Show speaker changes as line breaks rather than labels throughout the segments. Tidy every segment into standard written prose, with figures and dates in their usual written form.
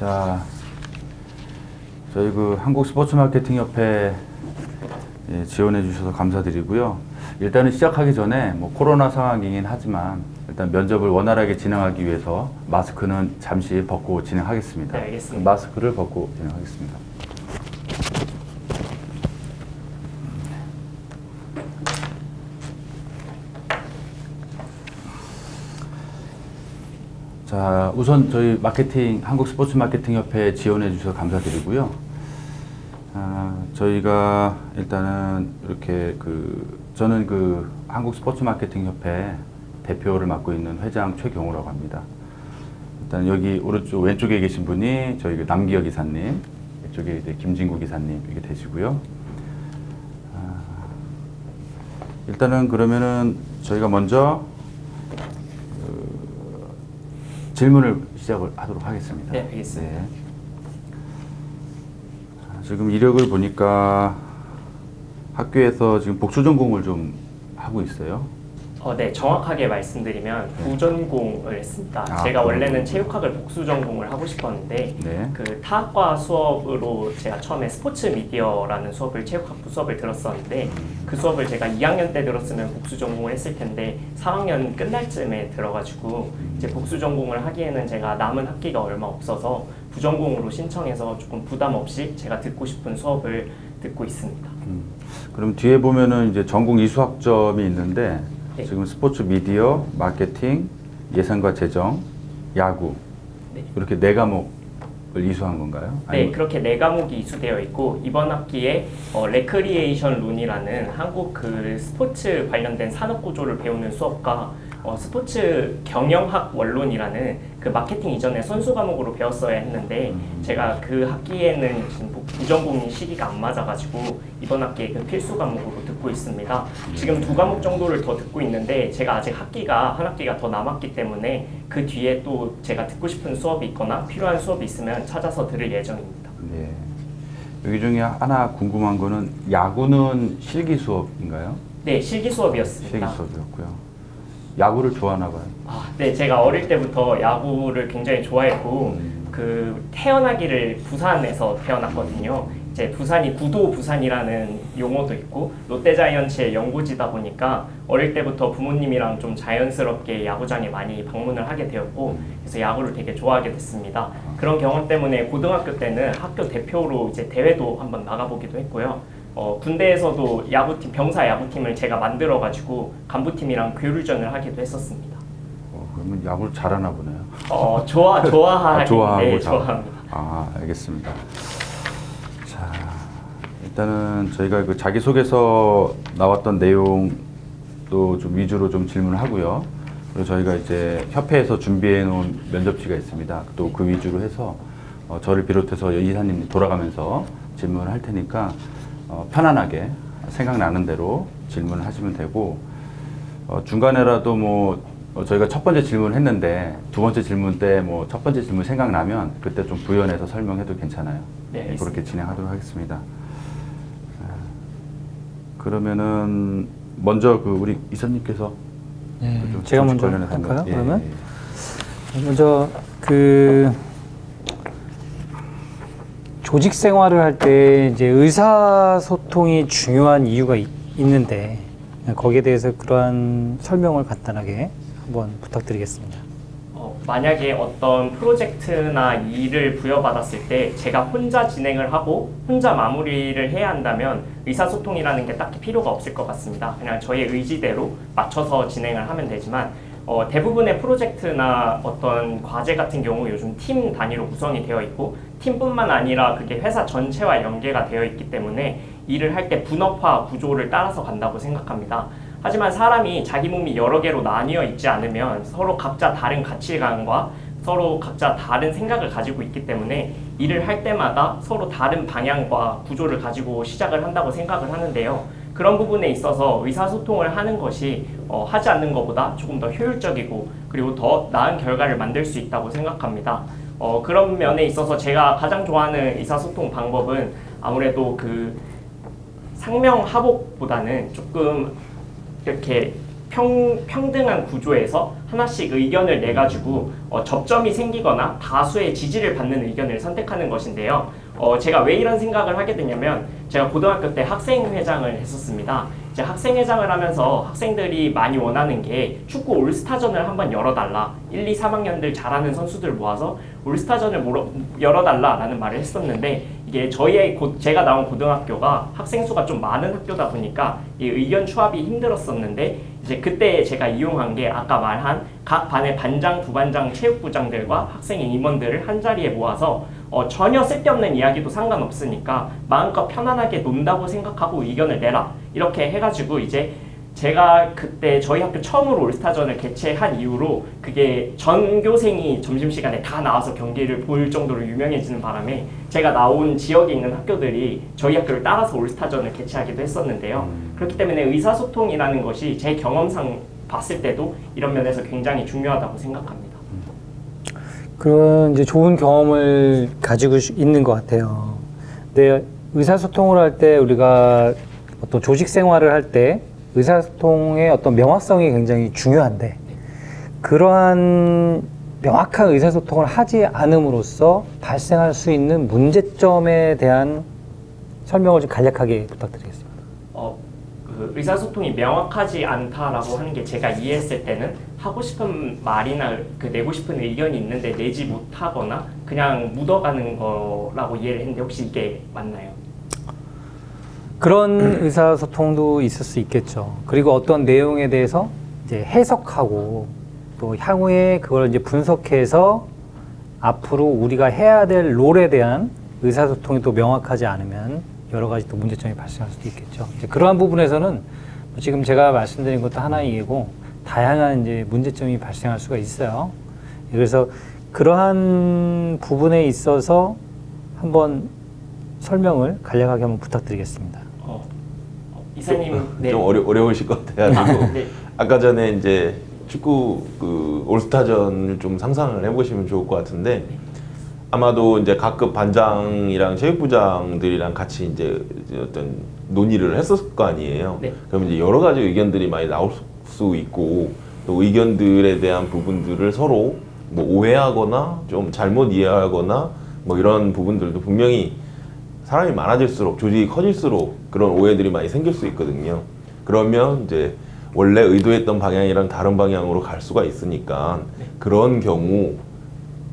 자, 저희 그 한국 스포츠 마케팅 협회 지원해 주셔서 감사드리고요. 일단은 시작하기 전에 뭐 코로나 상황이긴 하지만 일단 면접을 원활하게 진행하기 위해서 마스크는 잠시 벗고 진행하겠습니다.
네, 알겠습니다.
마스크를 벗고 진행하겠습니다. 자, 우선 저희 한국 스포츠 마케팅 협회에 지원해 주셔서 감사드리고요. 저희가 일단은 이렇게 저는 한국 스포츠 마케팅 협회 대표를 맡고 있는 회장 최경우라고 합니다. 일단 여기 왼쪽에 계신 분이 저희 남기혁 이사님, 이쪽에 이제 김진구 기사님 이렇게 되시고요. 일단은 그러면은 저희가 먼저 질문을 시작을 하도록 하겠습니다.
네, 알겠습니다.
네. 지금 이력을 보니까 학교에서 지금 복수 전공을 좀 하고 있어요.
네, 정확하게 말씀드리면 부전공을 했습니다. 제가 원래는 체육학을 복수 전공을 하고 싶었는데
네.
그 타학과 수업으로 제가 처음에 스포츠 미디어라는 수업을 체육학부 수업을 들었었는데 그 수업을 제가 2학년 때 들었으면 복수 전공을 했을 텐데 3학년 끝날 쯤에 들어가지고 이제 복수 전공을 하기에는 제가 남은 학기가 얼마 없어서 부전공으로 신청해서 조금 부담 없이 제가 듣고 싶은 수업을 듣고 있습니다.
그럼 뒤에 보면은 이제 전공 이수학점이 있는데
네.
지금 스포츠 미디어, 마케팅, 예산과 재정, 야구
네.
이렇게 4과목을 이수한 건가요?
네, 그렇게 4과목이 이수되어 있고 이번 학기에 레크리에이션 룬이라는 한국 스포츠 관련된 산업 구조를 배우는 수업과 스포츠 경영학 원론이라는 마케팅 이전에 선수 과목으로 배웠어야 했는데 제가 그 학기에는 부전공인 시기가 안 맞아가지고 이번 학기에 필수 과목으로 듣고 있습니다. 지금 2과목 정도를 더 듣고 있는데 제가 아직 한 학기가 더 남았기 때문에 그 뒤에 또 제가 듣고 싶은 수업이 있거나 필요한 수업이 있으면 찾아서 들을 예정입니다.
네. 여기 중에 하나 궁금한 거는 야구는 실기 수업인가요?
네, 실기 수업이었습니다.
실기 수업이었고요. 야구를 좋아하나 봐요.
네, 제가 어릴 때부터 야구를 굉장히 좋아했고 태어나기를 부산에서 태어났거든요. 이제 부산이 구도 부산이라는 용어도 있고 롯데자이언츠의 연고지다 보니까 어릴 때부터 부모님이랑 좀 자연스럽게 야구장에 많이 방문을 하게 되었고 그래서 야구를 되게 좋아하게 됐습니다. 그런 경험 때문에 고등학교 때는 학교 대표로 이제 대회도 한번 나가보기도 했고요. 군대에서도 병사 야구팀을 제가 만들어가지고 간부팀이랑 교류전을 하기도 했었습니다.
그러면 야구를 잘하나 보네요.
좋아하고
네,
좋아합니다.
알겠습니다. 자, 일단은 저희가 자기소개서 나왔던 내용도 좀 위주로 좀 질문을 하고요. 그리고 저희가 이제 협회에서 준비해 놓은 면접지가 있습니다. 또 그 위주로 해서 저를 비롯해서 이사님 돌아가면서 질문을 할 테니까 편안하게 생각나는 대로 질문을 하시면 되고 중간에라도 저희가 첫 번째 질문을 했는데 두 번째 질문 때 첫 번째 질문 생각나면 그때 좀 부연해서 설명해도 괜찮아요.
네,
그렇게 진행하도록 하겠습니다. 그러면은 먼저 우리 이사님께서
네, 제가 먼저 할까요? 그러면 먼저 조직 생활을 할 때 이제 의사소통이 중요한 이유가 있는데 거기에 대해서 그러한 설명을 간단하게 한번 부탁드리겠습니다.
만약에 어떤 프로젝트나 일을 부여받았을 때 제가 혼자 진행을 하고 혼자 마무리를 해야 한다면 의사소통이라는 게 딱히 필요가 없을 것 같습니다. 그냥 저의 의지대로 맞춰서 진행을 하면 되지만 대부분의 프로젝트나 어떤 과제 같은 경우 요즘 팀 단위로 구성이 되어 있고 팀뿐만 아니라 그게 회사 전체와 연계가 되어 있기 때문에 일을 할 때 분업화 구조를 따라서 간다고 생각합니다. 하지만 사람이 자기 몸이 여러 개로 나뉘어 있지 않으면 서로 각자 다른 가치관과 서로 각자 다른 생각을 가지고 있기 때문에 일을 할 때마다 서로 다른 방향과 구조를 가지고 시작을 한다고 생각을 하는데요. 그런 부분에 있어서 의사소통을 하는 것이 하지 않는 것보다 조금 더 효율적이고 그리고 더 나은 결과를 만들 수 있다고 생각합니다. 그런 면에 있어서 제가 가장 좋아하는 의사소통 방법은 아무래도 상명하복보다는 조금 이렇게 평등한 구조에서 하나씩 의견을 내가지고 접점이 생기거나 다수의 지지를 받는 의견을 선택하는 것인데요. 제가 왜 이런 생각을 하게 되냐면 제가 고등학교 때 학생회장을 했었습니다. 이제 학생회장을 하면서 학생들이 많이 원하는 게 축구 올스타전을 한번 열어달라. 1, 2, 3학년들 잘하는 선수들 모아서 올스타전을 열어달라라는 말을 했었는데 이게 제가 나온 고등학교가 학생 수가 좀 많은 학교다 보니까 이 의견 추합이 힘들었었는데 이제 그때 제가 이용한 게 아까 말한 각 반의 반장, 부반장, 체육부장들과 학생 임원들을 한 자리에 모아서 전혀 쓸데없는 이야기도 상관없으니까 마음껏 편안하게 논다고 생각하고 의견을 내라. 이렇게 해가지고 이제 제가 그때 저희 학교 처음으로 올스타전을 개최한 이후로 그게 전교생이 점심시간에 다 나와서 경기를 볼 정도로 유명해지는 바람에 제가 나온 지역에 있는 학교들이 저희 학교를 따라서 올스타전을 개최하기도 했었는데요. 그렇기 때문에 의사소통이라는 것이 제 경험상 봤을 때도 이런 면에서 굉장히 중요하다고 생각합니다.
그런 이제 좋은 경험을 가지고 있는 것 같아요. 근데 의사소통을 할 때 우리가 어떤 조직 생활을 할 때 의사소통의 어떤 명확성이 굉장히 중요한데 그러한 명확한 의사소통을 하지 않음으로써 발생할 수 있는 문제점에 대한 설명을 좀 간략하게 부탁드리겠습니다.
그 의사소통이 명확하지 않다라고 하는 게 제가 이해했을 때는 하고 싶은 말이나 그 내고 싶은 의견이 있는데 내지 못하거나 그냥 묻어가는 거라고 이해를 했는데 혹시 이게 맞나요?
그런 의사소통도 있을 수 있겠죠. 그리고 어떤 내용에 대해서 이제 해석하고 또 향후에 그걸 이제 분석해서 앞으로 우리가 해야 될 롤에 대한 의사소통이 또 명확하지 않으면 여러 가지 또 문제점이 발생할 수도 있겠죠. 이제 그러한 부분에서는 지금 제가 말씀드린 것도 하나의 예고 다양한 이제 문제점이 발생할 수가 있어요. 그래서 그러한 부분에 있어서 한번 설명을 간략하게 한번 부탁드리겠습니다.
이사님, 네.
좀 어려우실 것 같아가지고
네.
아까 전에 이제 축구 올스타전을 좀 상상을 해보시면 좋을 것 같은데 아마도 이제 각급 반장이랑 체육부장들이랑 같이 이제 어떤 논의를 했었을 거 아니에요.
네.
그럼 이제 여러 가지 의견들이 많이 나올 수 있고 또 의견들에 대한 부분들을 서로 뭐 오해하거나 좀 잘못 이해하거나 뭐 이런 부분들도 분명히 사람이 많아질수록 조직이 커질수록 그런 오해들이 많이 생길 수 있거든요. 그러면 이제 원래 의도했던 방향이랑 다른 방향으로 갈 수가 있으니까 그런 경우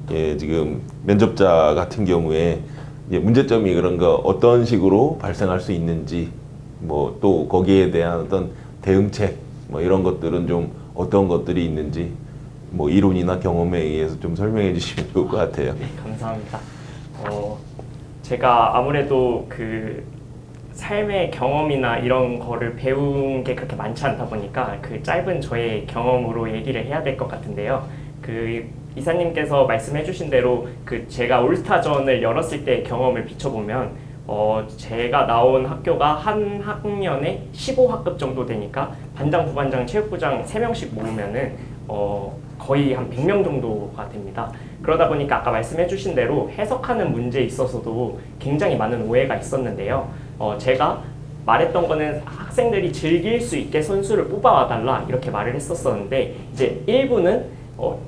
지금 면접자 같은 경우에 이제 문제점이 그런 거 어떤 식으로 발생할 수 있는지 뭐 또 거기에 대한 어떤 대응책 뭐 이런 것들은 좀 어떤 것들이 있는지 뭐 이론이나 경험에 의해서 좀 설명해 주시면 좋을 것 같아요.
네, 감사합니다. 제가 아무래도 그 삶의 경험이나 이런 거를 배운 게 그렇게 많지 않다 보니까 그 짧은 저의 경험으로 얘기를 해야 될 것 같은데요. 그 이사님께서 말씀해 주신 대로 그 제가 올스타전을 열었을 때 경험을 비춰보면 제가 나온 학교가 한 학년에 15학급 정도 되니까 반장, 부반장, 체육부장 3명씩 모으면은 거의 한 100명 정도가 됩니다. 그러다 보니까 아까 말씀해 주신 대로 해석하는 문제에 있어서도 굉장히 많은 오해가 있었는데요. 제가 말했던 거는 학생들이 즐길 수 있게 선수를 뽑아와달라 이렇게 말을 했었었는데 이제 일부는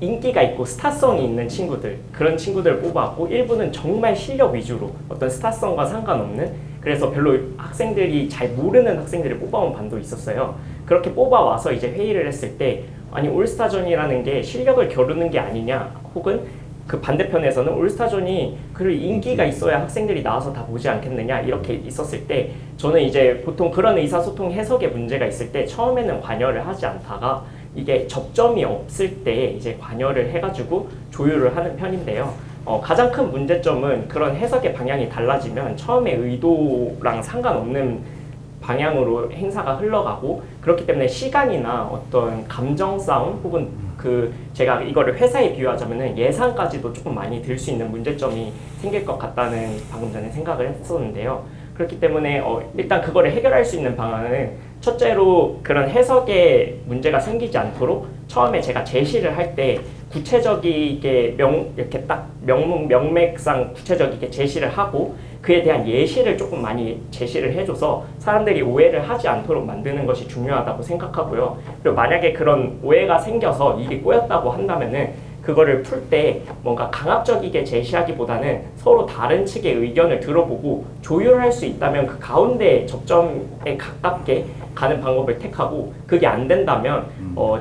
인기가 있고 스타성이 있는 친구들 그런 친구들을 뽑아왔고 일부는 정말 실력 위주로 어떤 스타성과 상관없는 그래서 별로 학생들이 잘 모르는 학생들을 뽑아온 반도 있었어요. 그렇게 뽑아와서 이제 회의를 했을 때 아니 올스타전이라는 게 실력을 겨루는 게 아니냐 혹은 그 반대편에서는 올스타전이 그리고 인기가 있어야 학생들이 나와서 다 보지 않겠느냐 이렇게 있었을 때 저는 이제 보통 그런 의사소통 해석에 문제가 있을 때 처음에는 관여를 하지 않다가 이게 접점이 없을 때 이제 관여를 해가지고 조율을 하는 편인데요. 가장 큰 문제점은 그런 해석의 방향이 달라지면 처음에 의도랑 상관없는 방향으로 행사가 흘러가고 그렇기 때문에 시간이나 어떤 감정 싸움 혹은 그 제가 이거를 회사에 비유하자면은 예산까지도 조금 많이 들 수 있는 문제점이 생길 것 같다는 방금 전에 생각을 했었는데요. 그렇기 때문에 일단 그거를 해결할 수 있는 방안은 첫째로 그런 해석에 문제가 생기지 않도록 처음에 제가 제시를 할 때 구체적이게 이렇게 딱 명맥상 구체적이게 제시를 하고 그에 대한 예시를 조금 많이 제시를 해줘서 사람들이 오해를 하지 않도록 만드는 것이 중요하다고 생각하고요. 그리고 만약에 그런 오해가 생겨서 일이 꼬였다고 한다면은 그거를 풀 때 뭔가 강압적이게 제시하기보다는 서로 다른 측의 의견을 들어보고 조율할 수 있다면 그 가운데 접점에 가깝게 가는 방법을 택하고 그게 안 된다면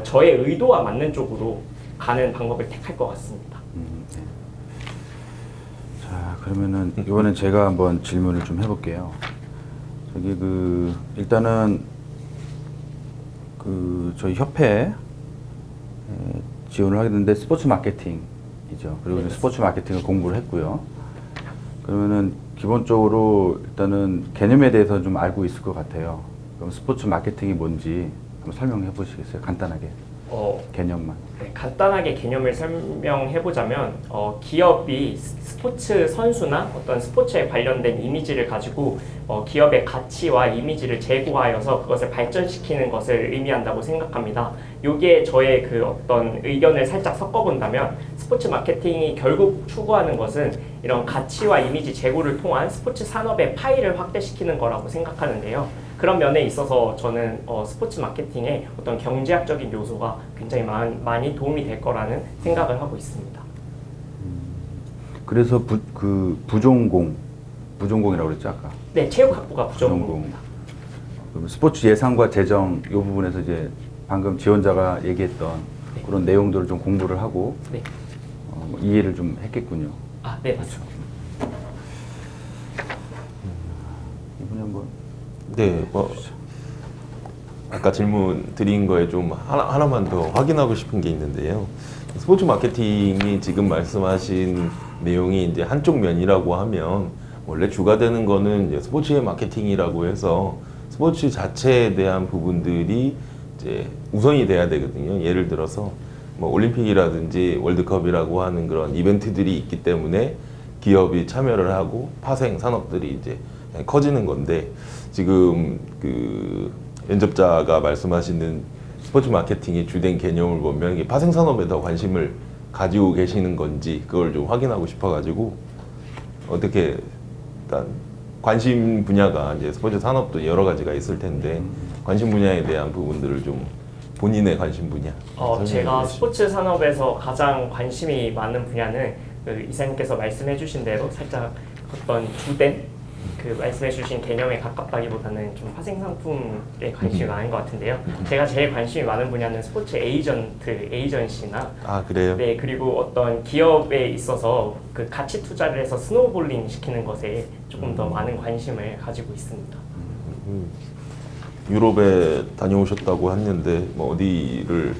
저의 의도와 맞는 쪽으로 가는 방법을 택할 것 같습니다.
네. 자, 그러면은 이번엔 제가 한번 질문을 좀 해볼게요. 저기 일단은 저희 협회에 지원을 하게 됐는데 스포츠 마케팅이죠. 그리고 이제 스포츠 마케팅을 공부를 했고요. 그러면은 기본적으로 일단은 개념에 대해서 좀 알고 있을 것 같아요. 그럼 스포츠 마케팅이 뭔지 한번 설명해 보시겠어요? 간단하게. 개념만.
네, 간단하게 개념을 설명해 보자면 기업이 스포츠 선수나 어떤 스포츠에 관련된 이미지를 가지고 기업의 가치와 이미지를 제고하여서 그것을 발전시키는 것을 의미한다고 생각합니다. 여기에 저의 그 어떤 의견을 살짝 섞어본다면 스포츠 마케팅이 결국 추구하는 것은 이런 가치와 이미지 제고를 통한 스포츠 산업의 파이를 확대시키는 거라고 생각하는데요. 그런 면에 있어서 저는 스포츠 마케팅의 어떤 경제학적인 요소가 굉장히 많이 도움이 될 거라는 생각을 하고 있습니다.
그래서 부전공이라고 그랬죠 아까?
네, 체육학부가 부전공입니다.
그럼 스포츠 예산과 재정 이 부분에서 이제 방금 지원자가 얘기했던
네.
그런 내용들을 좀 공부를 하고
네.
이해를 좀 했겠군요.
아, 네, 맞습니다.
이분이 한번
네, 아까 질문 드린 거에 좀 하나만 더 확인하고 싶은 게 있는데요. 스포츠 마케팅이 지금 말씀하신 내용이 이제 한쪽 면이라고 하면 원래 주가 되는 거는 이제 스포츠의 마케팅이라고 해서 스포츠 자체에 대한 부분들이 이제 우선이 돼야 되거든요. 예를 들어서 뭐 올림픽이라든지 월드컵이라고 하는 그런 이벤트들이 있기 때문에 기업이 참여를 하고 파생 산업들이 이제 커지는 건데 지금 그 연접자가 말씀하시는 스포츠 마케팅의 주된 개념을 보면 이게 파생 산업에 더 관심을 가지고 계시는 건지 그걸 좀 확인하고 싶어가지고 어떻게 일단 관심 분야가 이제 스포츠 산업도 여러 가지가 있을 텐데 관심 분야에 대한 부분들을 좀 본인의 관심 분야.
제가 스포츠 산업에서 가장 관심이 많은 분야는 그 이사님께서 말씀해주신 대로 살짝 어떤 주된 그 말씀해주신 개념에 가깝다기보다는 좀 파생 상품에 관심이 많은 것 같은데요. 제가 제일 관심이 많은 분야는 스포츠 에이전시나
그래요?
네, 그리고 어떤 기업에 있어서 그 가치 투자를 해서 스노우볼링 시키는 것에 조금 더 많은 관심을 가지고 있습니다.
유럽에 다녀오셨다고 했는데 뭐 어디를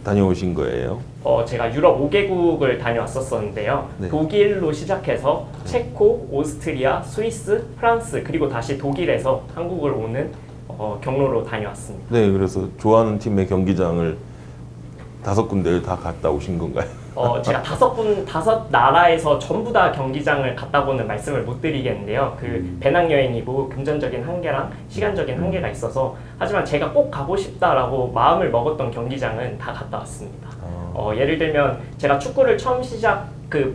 다녀오신 거예요?
제가 유럽 5개국을 다녀왔었는데요.
네.
독일로 시작해서 체코, 오스트리아, 스위스, 프랑스 그리고 다시 독일에서 한국을 오는 경로로 다녀왔습니다.
네, 그래서 좋아하는 팀의 경기장을 5군데를 다 갔다 오신 건가요?
제가 다섯 나라에서 전부 다 경기장을 갔다고는 말씀을 못 드리겠는데요. 그 배낭여행이고 금전적인 한계랑 시간적인 한계가 있어서 하지만 제가 꼭 가고 싶다라고 마음을 먹었던 경기장은 다 갔다 왔습니다. 예를 들면 제가 축구를 처음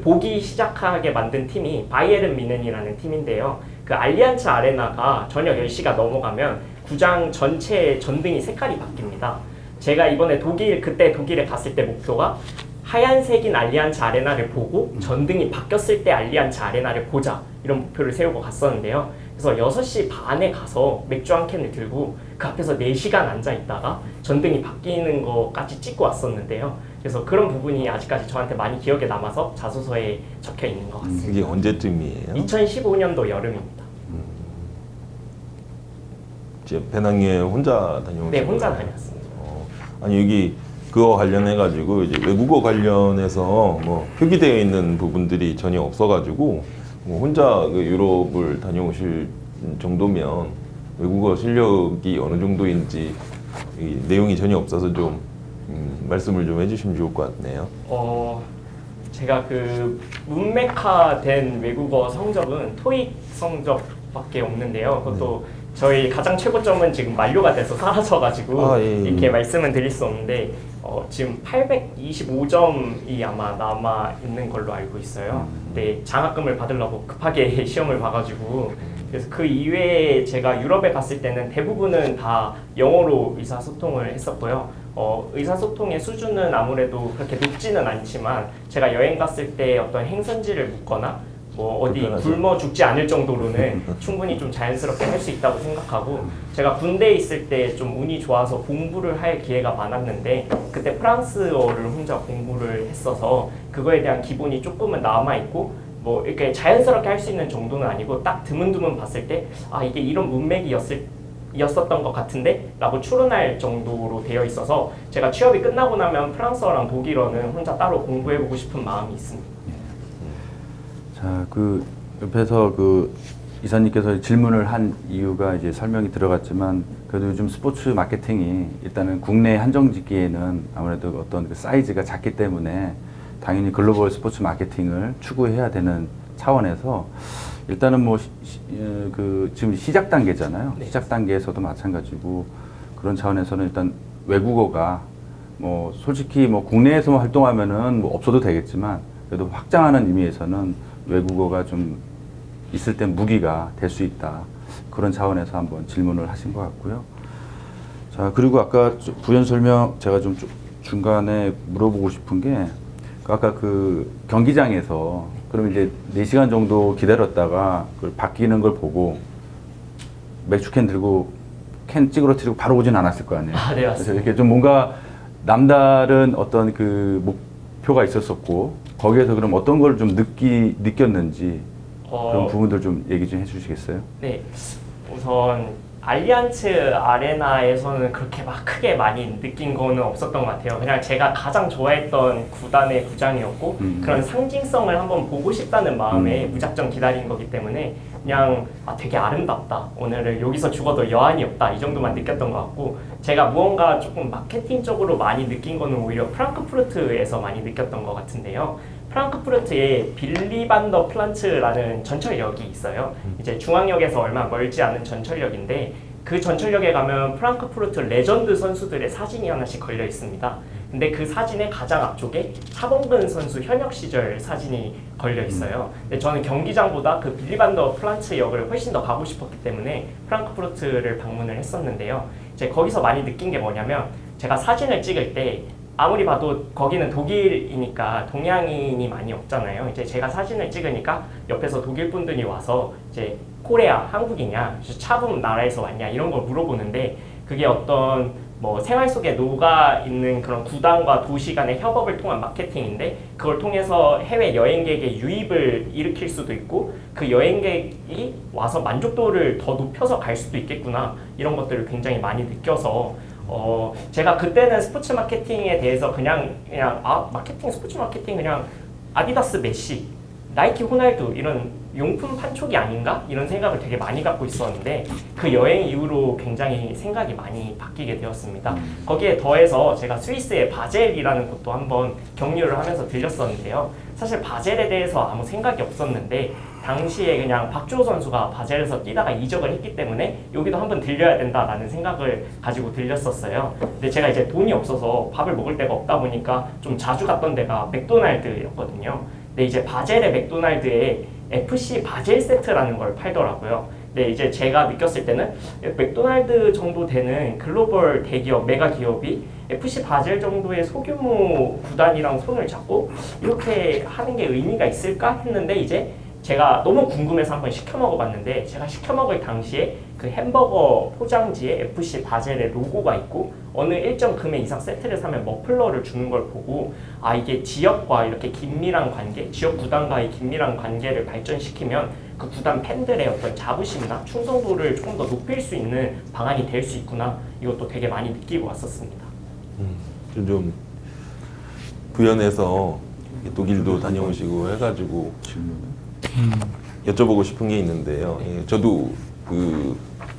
보기 시작하게 만든 팀이 바이에른 뮌헨이라는 팀인데요. 그 알리안츠 아레나가 저녁 10시가 넘어가면 구장 전체의 전등이 색깔이 바뀝니다. 제가 이번에 그때 독일에 갔을 때 목표가 하얀색인 알리안츠 아레나를 보고 전등이 바뀌었을 때 알리안츠 아레나를 보자 이런 목표를 세우고 갔었는데요. 그래서 6시 반에 가서 맥주 한 캔을 들고 그 앞에서 4시간 앉아 있다가 전등이 바뀌는 것까지 찍고 왔었는데요. 그래서 그런 부분이 아직까지 저한테 많이 기억에 남아서 자소서에 적혀 있는 것 같습니다.
그게 언제쯤이에요?
2015년도 여름입니다.
이제 배낭여행 혼자 다녀오신
네, 혼자
거예요?
다녔습니다.
아니 여기 그거 관련해 가지고 이제 외국어 관련해서 뭐 표기되어 있는 부분들이 전혀 없어가지고 뭐 혼자 그 유럽을 다녀오실 정도면 외국어 실력이 어느 정도인지 이 내용이 전혀 없어서 좀 말씀을 좀 해주시면 좋을 것 같네요.
제가 그 문맥화된 외국어 성적은 토익 성적밖에 없는데요. 그것도 저희 가장 최고점은 지금 만료가 돼서 사라져가지고
예.
이렇게 말씀은 드릴 수 없는데 지금 825점이 아마 남아 있는 걸로 알고 있어요. 근데 장학금을 받으려고 급하게 시험을 봐가지고 그래서 그 이외에 제가 유럽에 갔을 때는 대부분은 다 영어로 의사소통을 했었고요. 의사소통의 수준은 아무래도 그렇게 높지는 않지만 제가 여행 갔을 때 어떤 행선지를 묻거나 뭐 어디
불편하죠.
굶어 죽지 않을 정도로는 충분히 좀 자연스럽게 할 수 있다고 생각하고 제가 군대에 있을 때 좀 운이 좋아서 공부를 할 기회가 많았는데 그때 프랑스어를 혼자 공부를 했어서 그거에 대한 기본이 조금은 남아있고 뭐 이렇게 자연스럽게 할 수 있는 정도는 아니고 딱 드문드문 봤을 때 아 이게 이런 문맥이었었던 것 같은데 라고 추론할 정도로 되어 있어서 제가 취업이 끝나고 나면 프랑스어랑 독일어는 혼자 따로 공부해보고 싶은 마음이 있습니다.
자, 그 옆에서 그 이사님께서 질문을 한 이유가 이제 설명이 들어갔지만 그래도 요즘 스포츠 마케팅이 일단은 국내 한정짓기에는 아무래도 어떤 그 사이즈가 작기 때문에 당연히 글로벌 스포츠 마케팅을 추구해야 되는 차원에서 일단은 뭐 그 지금 시작 단계잖아요.
네.
시작 단계에서도 마찬가지고 그런 차원에서는 일단 외국어가 뭐 솔직히 뭐 국내에서만 활동하면은 뭐 없어도 되겠지만 그래도 확장하는 의미에서는 외국어가 좀 있을 땐 무기가 될 수 있다. 그런 차원에서 한번 질문을 하신 것 같고요. 자, 그리고 아까 부연 설명 제가 좀 중간에 물어보고 싶은 게 아까 그 경기장에서 그럼 이제 4시간 정도 기다렸다가 그걸 바뀌는 걸 보고 맥주캔 들고 캔 찌그러뜨리고 바로 오진 않았을 거 아니에요.
아, 네, 맞습니다.
그래서 이렇게 좀 뭔가 남다른 어떤 그 목표가 있었었고 거기에서 그럼 어떤 걸 좀 느꼈는지 그런 부분들 좀 얘기 좀 해주시겠어요?
네, 우선 알리안츠 아레나에서는 그렇게 막 크게 많이 느낀 거는 없었던 것 같아요. 그냥 제가 가장 좋아했던 구단의 구장이었고 그런 상징성을 한번 보고 싶다는 마음에 무작정 기다린 거기 때문에 그냥 되게 아름답다. 오늘은 여기서 죽어도 여한이 없다. 이 정도만 느꼈던 것 같고 제가 무언가 조금 마케팅적으로 많이 느낀 거는 오히려 프랑크푸르트에서 많이 느꼈던 것 같은데요. 프랑크푸르트에 빌리 반더 플란츠라는 전철역이 있어요. 이제 중앙역에서 얼마 멀지 않은 전철역인데 그 전철역에 가면 프랑크푸르트 레전드 선수들의 사진이 하나씩 걸려 있습니다. 근데 그 사진의 가장 앞쪽에 차범근 선수 현역 시절 사진이 걸려 있어요. 근데 저는 경기장보다 그 빌리 반더 플란츠 역을 훨씬 더 가고 싶었기 때문에 프랑크푸르트를 방문을 했었는데요. 이제 거기서 많이 느낀 게 뭐냐면 제가 사진을 찍을 때 아무리 봐도 거기는 독일이니까 동양인이 많이 없잖아요. 이제 제가 사진을 찍으니까 옆에서 독일 분들이 와서 이제 코리아 한국이냐, 차분 나라에서 왔냐 이런 걸 물어보는데 그게 어떤 뭐 생활 속에 녹아 있는 그런 구단과 도시 간의 협업을 통한 마케팅인데 그걸 통해서 해외 여행객의 유입을 일으킬 수도 있고 그 여행객이 와서 만족도를 더 높여서 갈 수도 있겠구나 이런 것들을 굉장히 많이 느껴서 제가 그때는 스포츠 마케팅에 대해서 그냥 마케팅 스포츠 마케팅 그냥 아디다스 메시, 나이키 호날두 이런 용품 판촉이 아닌가? 이런 생각을 되게 많이 갖고 있었는데 그 여행 이후로 굉장히 생각이 많이 바뀌게 되었습니다. 거기에 더해서 제가 스위스의 바젤이라는 곳도 한번 경유를 하면서 들렸었는데요. 사실 바젤에 대해서 아무 생각이 없었는데 당시에 그냥 박주호 선수가 바젤에서 뛰다가 이적을 했기 때문에 여기도 한번 들려야 된다라는 생각을 가지고 들렸었어요. 근데 제가 이제 돈이 없어서 밥을 먹을 데가 없다 보니까 좀 자주 갔던 데가 맥도날드였거든요. 근데 이제 바젤의 맥도날드에 FC 바젤 세트라는 걸 팔더라고요. 근데 이제 제가 느꼈을 때는 맥도날드 정도 되는 글로벌 대기업, 메가 기업이 FC 바젤 정도의 소규모 구단이랑 손을 잡고 이렇게 하는 게 의미가 있을까 했는데 이제 제가 너무 궁금해서 한번 시켜 먹어봤는데 제가 시켜 먹을 당시에 그 햄버거 포장지에 FC 바젤의 로고가 있고 어느 일정 금액 이상 세트를 사면 머플러를 주는 걸 보고 이게 지역과 이렇게 긴밀한 관계, 지역 구단과의 긴밀한 관계를 발전시키면 그 구단 팬들의 어떤 자부심이나 충성도를 조금 더 높일 수 있는 방안이 될 수 있구나 이것도 되게 많이 느끼고 왔었습니다.
좀 부연해서 독일도 다녀오시고 해가지고 여쭤보고 싶은 게 있는데요. 저도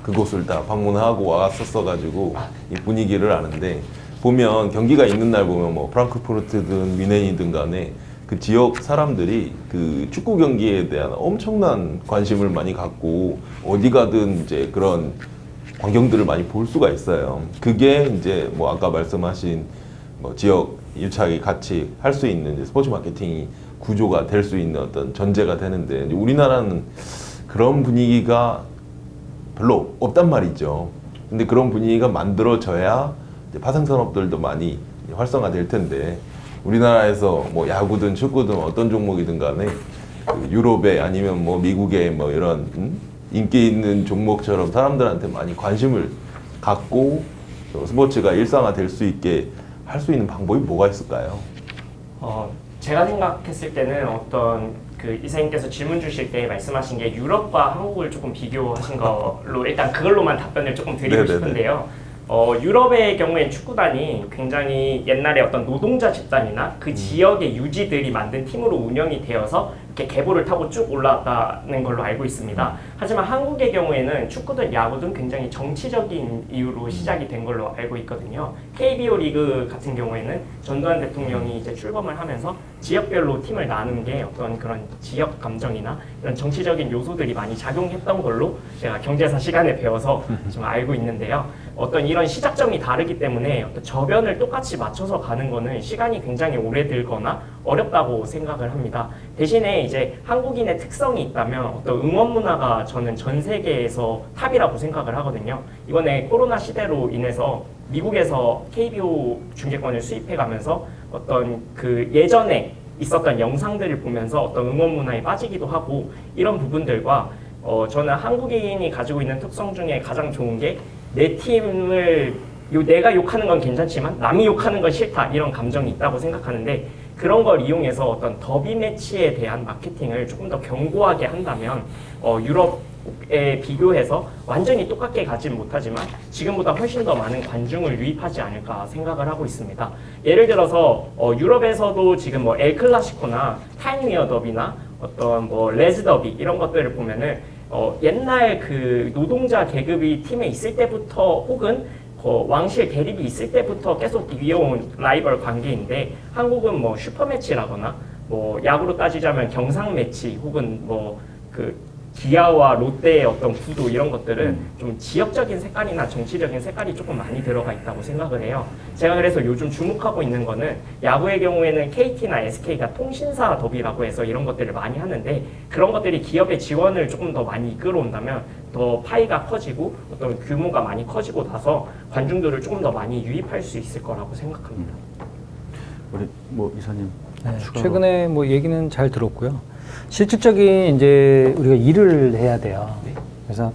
그곳을 다 방문하고 왔었어가지고 이 분위기를 아는데 보면 경기가 있는 날 보면 뭐 프랑크푸르트든 뮌헨이든 간에 그 지역 사람들이 그 축구 경기에 대한 엄청난 관심을 많이 갖고 어디 가든 이제 그런 광경들을 많이 볼 수가 있어요. 그게 이제 뭐 아까 말씀하신 뭐 지역 유착이 같이 할 수 있는 이제 스포츠 마케팅이 구조가 될 수 있는 어떤 전제가 되는데 이제 우리나라는 그런 분위기가 별로 없단 말이죠. 근데 그런 분위기가 만들어져야 이제 파생 산업들도 많이 활성화될 텐데 우리나라에서 뭐 야구든 축구든 어떤 종목이든 간에 그 유럽에 아니면 뭐 미국에 뭐 이런 인기 있는 종목처럼 사람들한테 많이 관심을 갖고 스포츠가 일상화될 수 있게 할 수 있는 방법이 뭐가 있을까요?
제가 생각했을 때는 어떤 그 이사님께서 질문 주실 때 말씀하신 게 유럽과 한국을 조금 비교하신 걸로 일단 그걸로만 답변을 조금 드리고
네네네.
싶은데요. 유럽의 경우엔 축구단이 굉장히 옛날에 어떤 노동자 집단이나 그 지역의 유지들이 만든 팀으로 운영이 되어서 이렇게 계보를 타고 쭉 올라왔다는 걸로 알고 있습니다. 하지만 한국의 경우에는 축구든 야구든 굉장히 정치적인 이유로 시작이 된 걸로 알고 있거든요. KBO 리그 같은 경우에는 전두환 대통령이 이제 출범을 하면서 지역별로 팀을 나눈 게 어떤 그런 지역 감정이나 이런 정치적인 요소들이 많이 작용했던 걸로 제가 경제사 시간에 배워서 좀 알고 있는데요. 어떤 이런 시작점이 다르기 때문에 어떤 저변을 똑같이 맞춰서 가는 거는 시간이 굉장히 오래 들거나 어렵다고 생각을 합니다. 대신에 이제 한국인의 특성이 있다면 어떤 응원 문화가 저는 전 세계에서 탑이라고 생각을 하거든요. 이번에 코로나 시대로 인해서 미국에서 KBO 중계권을 수입해 가면서 어떤 그 예전에 있었던 영상들을 보면서 어떤 응원 문화에 빠지기도 하고 이런 부분들과 저는 한국인이 가지고 있는 특성 중에 가장 좋은 게 내 팀을 내가 욕하는 건 괜찮지만 남이 욕하는 건 싫다 이런 감정이 있다고 생각하는데 그런 걸 이용해서 어떤 더비 매치에 대한 마케팅을 조금 더 견고하게 한다면 유럽에 비교해서 완전히 똑같게 가진 못하지만 지금보다 훨씬 더 많은 관중을 유입하지 않을까 생각을 하고 있습니다. 예를 들어서 유럽에서도 지금 뭐 엘 클라시코나 타임리어 더비나 어떤 뭐 레즈 더비 이런 것들을 보면은 옛날 그 노동자 계급이 팀에 있을 때부터 혹은 왕실 대립이 있을 때부터 계속 이어온 라이벌 관계인데 한국은 뭐 슈퍼매치라거나 뭐 야구로 따지자면 경상 매치 혹은 뭐 그 기아와 롯데의 어떤 구도 이런 것들은 좀 지역적인 색깔이나 정치적인 색깔이 조금 많이 들어가 있다고 생각을 해요. 제가 그래서 요즘 주목하고 있는 거는 야구의 경우에는 KT나 SK가 통신사 더비라고 해서 이런 것들을 많이 하는데 그런 것들이 기업의 지원을 조금 더 많이 이끌어온다면 더 파이가 커지고 어떤 규모가 많이 커지고 나서 관중들을 조금 더 많이 유입할 수 있을 거라고 생각합니다.
우리 뭐 이사님
네,
추가로.
최근에 뭐 얘기는 잘 들었고요. 실질적인 이제 우리가 일을 해야 돼요. 그래서